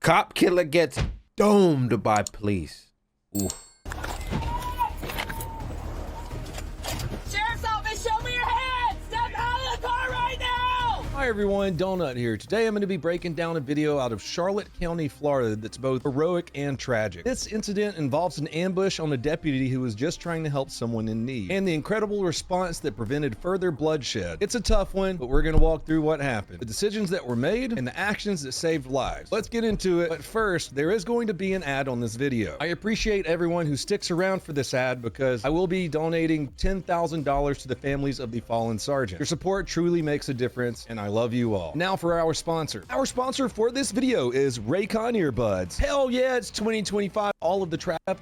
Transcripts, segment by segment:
Cop killer gets domed by police. Oof. Sheriff's office, show me your hands! Step out of the car right now! Hi everyone, Donut here. Today I'm going to be breaking down a video out of Charlotte County, Florida that's both heroic and tragic. This incident involves an ambush on a deputy who was just trying to help someone in need, and the incredible response that prevented further bloodshed. It's a tough one, but we're going to walk through what happened, the decisions that were made, and the actions that saved lives. Let's get into it, but first, there is going to be an ad on this video. I appreciate everyone who sticks around for this ad because I will be donating $10,000 to the families of the fallen sergeant. Your support truly makes a difference, and I love you all. Now for our sponsor. Our sponsor for this video is Raycon earbuds. Hell yeah, it's 2025. All of the trap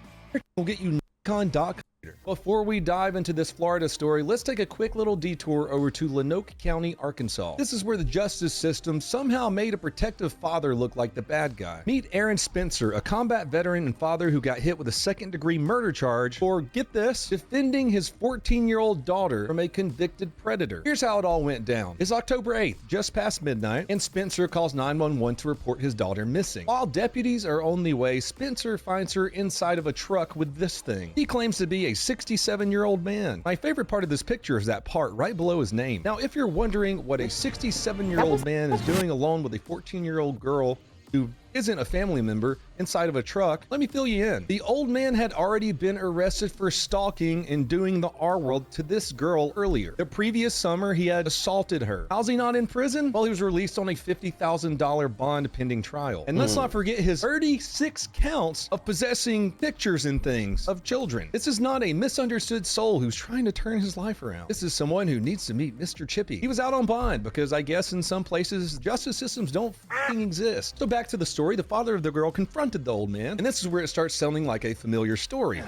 will get you Raycon.com. Before we dive into this Florida story, let's take a quick little detour over to Lonoke County, Arkansas. This is where the justice system somehow made a protective father look like the bad guy. Meet Aaron Spencer, a combat veteran and father who got hit with a second-degree murder charge for, get this, defending his 14-year-old daughter from a convicted predator. Here's how it all went down. It's October 8th, just past midnight, and Spencer calls 911 to report his daughter missing. While deputies are on the way, Spencer finds her inside of a truck with this thing. He claims to be a 67-year-old man. My favorite part of this picture is that part right below his name. Now, if you're wondering what a 67-year-old man is doing alone with a 14-year-old girl who isn't a family member inside of a truck, let me fill you in. The old man had already been arrested for stalking and doing the R-word to this girl earlier. The previous summer, he had assaulted her. How's he not in prison? Well, he was released on a $50,000 bond pending trial. And let's not forget his 36 counts of possessing pictures and things of children. This is not a misunderstood soul who's trying to turn his life around. This is someone who needs to meet Mr. Chippy. He was out on bond because I guess in some places, justice systems don't fucking exist. So back to the story, the father of the girl confronted the old man, and this is where it starts sounding like a familiar story.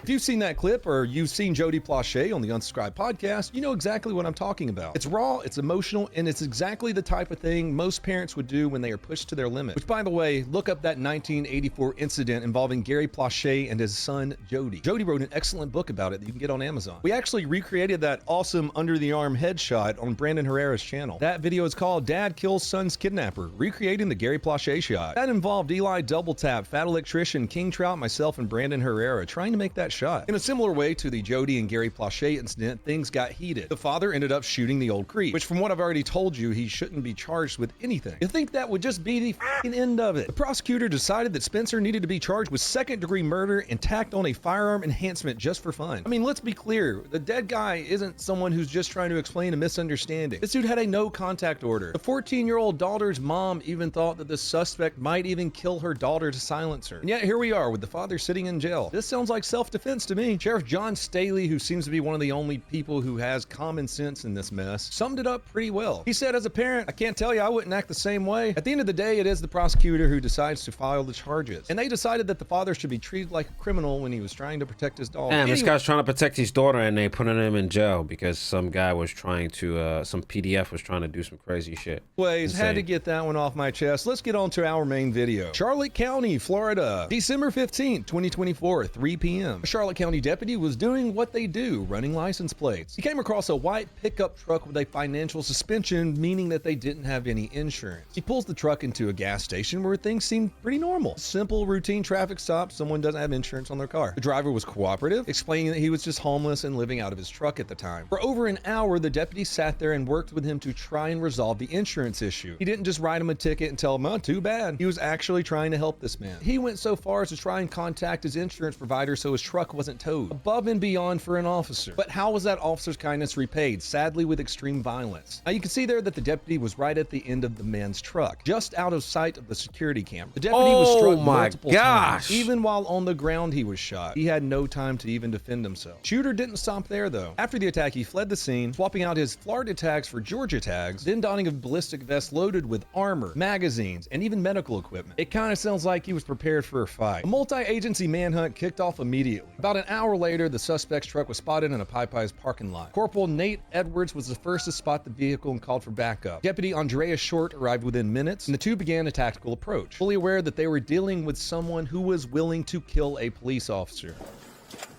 If you've seen that clip or you've seen Jody Plache on the Unsubscribed podcast, you know exactly what I'm talking about. It's raw, it's emotional, and it's exactly the type of thing most parents would do when they are pushed to their limit. Which, by the way, look up that 1984 incident involving Gary Plache and his son, Jody. Jody wrote an excellent book about it that you can get on Amazon. We actually recreated that awesome under-the-arm headshot on Brandon Herrera's channel. That video is called Dad Kills Son's Kidnapper, recreating the Gary Plache shot. That involved Eli Double Tap, Fat Electrician, King Trout, myself, and Brandon Herrera trying to make that shot. In a similar way to the Jody and Gary Plache incident, things got heated. The father ended up shooting the old creep, which from what I've already told you, he shouldn't be charged with anything. You think that would just be the f***ing end of it? The prosecutor decided that Spencer needed to be charged with second-degree murder and tacked on a firearm enhancement just for fun. I mean, let's be clear. The dead guy isn't someone who's just trying to explain a misunderstanding. This dude had a no-contact order. The 14-year-old daughter's mom even thought that the suspect might even kill her daughter to silence her. And yet here we are with the father sitting in jail. This sounds like self-defense to me. Sheriff John Staley, who seems to be one of the only people who has common sense in this mess, summed it up pretty well. He said, as a parent, I can't tell you I wouldn't act the same way. At the end of the day, it is the prosecutor who decides to file the charges. And they decided that the father should be treated like a criminal when he was trying to protect his daughter. Damn, this guy's trying to protect his daughter and they putting him in jail because some guy was trying to, some PDF was trying to do some crazy shit. Anyways, had to get that one off my chest. Let's get on to our main video. Charlotte County, Florida, December 15th, 2024, 3 p.m. A Charlotte County deputy was doing what they do, running license plates. He came across a white pickup truck with a financial suspension, meaning that they didn't have any insurance. He pulls the truck into a gas station where things seem pretty normal. Simple, routine traffic stop. Someone doesn't have insurance on their car. The driver was cooperative, explaining that he was just homeless and living out of his truck at the time. For over an hour, the deputy sat there and worked with him to try and resolve the insurance issue. He didn't just write him a ticket and tell him, oh, too bad. He was actually trying to help this man. He went so far as to try and contact his insurance provider so his truck wasn't towed. Above and beyond for an officer. But how was that officer's kindness repaid? Sadly, with extreme violence. Now you can see there that the deputy was right at the end of the man's truck, just out of sight of the security camera. The deputy was struck multiple times. Even while on the ground, he was shot. He had no time to even defend himself. Shooter didn't stop there though. After the attack, he fled the scene, swapping out his Florida tags for Georgia tags, then donning a ballistic vest loaded with armor, magazines, and even medical equipment. It kind of sounds like he was prepared for a fight. A multi-agency manhunt kicked off immediately. About an hour later, the suspect's truck was spotted in a Popeyes parking lot. Corporal Nate Edwards was the first to spot the vehicle and called for backup. Deputy Andrea Short arrived within minutes, and the two began a tactical approach, fully aware that they were dealing with someone who was willing to kill a police officer.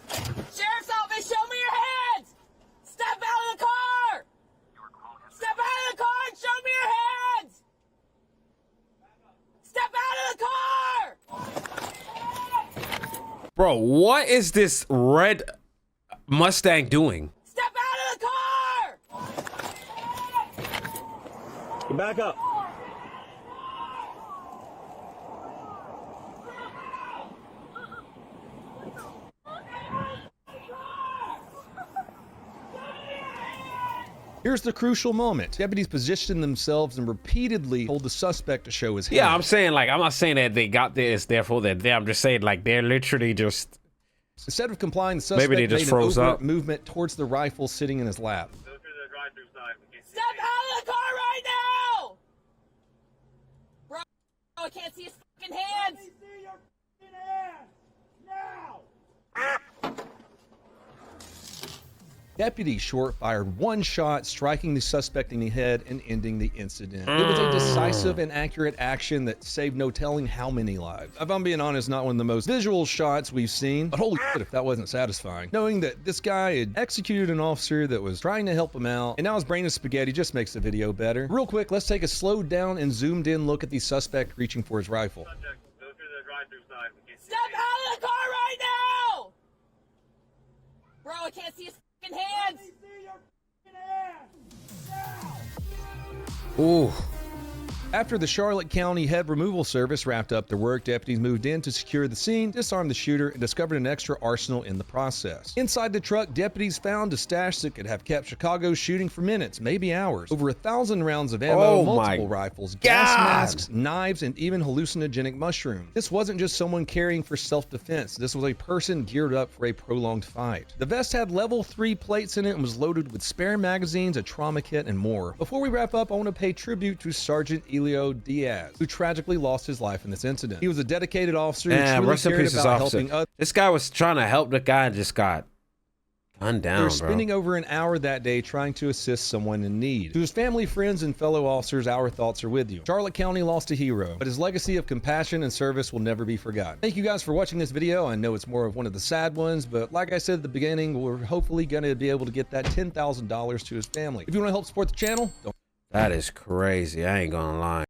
Sheriff's office, show me your hands! Step out of the car! Step out of the car and show me your hands! Bro, what is this red Mustang doing? Step out of the car! Get back up. Here's the crucial moment. Deputies positioned themselves and repeatedly told the suspect to show his hand. Yeah, I'm saying, like, I'm not saying that they got this, therefore they're there. I'm just saying, like, they're literally just... Instead of complying, the suspect Maybe they just made froze an overt up. movement towards the rifle sitting in his lap. Go through the drive-through side. Step out of the car right now! Bro, I can't see his fucking hands! See your hands now. Deputy Short fired one shot, striking the suspect in the head and ending the incident. It was a decisive and accurate action that saved no telling how many lives. If I'm being honest, not one of the most visual shots we've seen, but holy shit if that wasn't satisfying. Knowing that this guy had executed an officer that was trying to help him out, and now his brain is spaghetti just makes the video better. Real quick, let's take a slowed down and zoomed in look at the suspect reaching for his rifle. Subject, go through the drive-through side. Step out of the car right now! Bro, I can't see his fucking hands! See your hands now. Ooh. After the Charlotte County Head Removal Service wrapped up their work, deputies moved in to secure the scene, disarm the shooter, and discovered an extra arsenal in the process. Inside the truck, deputies found a stash that could have kept Chicago shooting for minutes, maybe hours. Over 1,000 rounds of ammo, Oh my multiple rifles, gas God. masks, knives, and even hallucinogenic mushrooms. This wasn't just someone carrying for self-defense. This was a person geared up for a prolonged fight. The vest had level 3 plates in it and was loaded with spare magazines, a trauma kit, and more. Before we wrap up, I want to pay tribute to Sergeant Elio Diaz, who tragically lost his life in this incident. He was a dedicated officer who Man, truly rest in cared peace, his about officer. helping others. This guy was trying to help the guy and just got gunned down, bro. Spending over an hour that day trying to assist someone in need. To his family, friends, and fellow officers, our thoughts are with you. Charlotte County lost a hero, but his legacy of compassion and service will never be forgotten. Thank you guys for watching this video. I know it's more of one of the sad ones, but like I said at the beginning, we're hopefully going to be able to get that $10,000 to his family. If you want to help support the channel, don't That is crazy. I ain't gonna lie.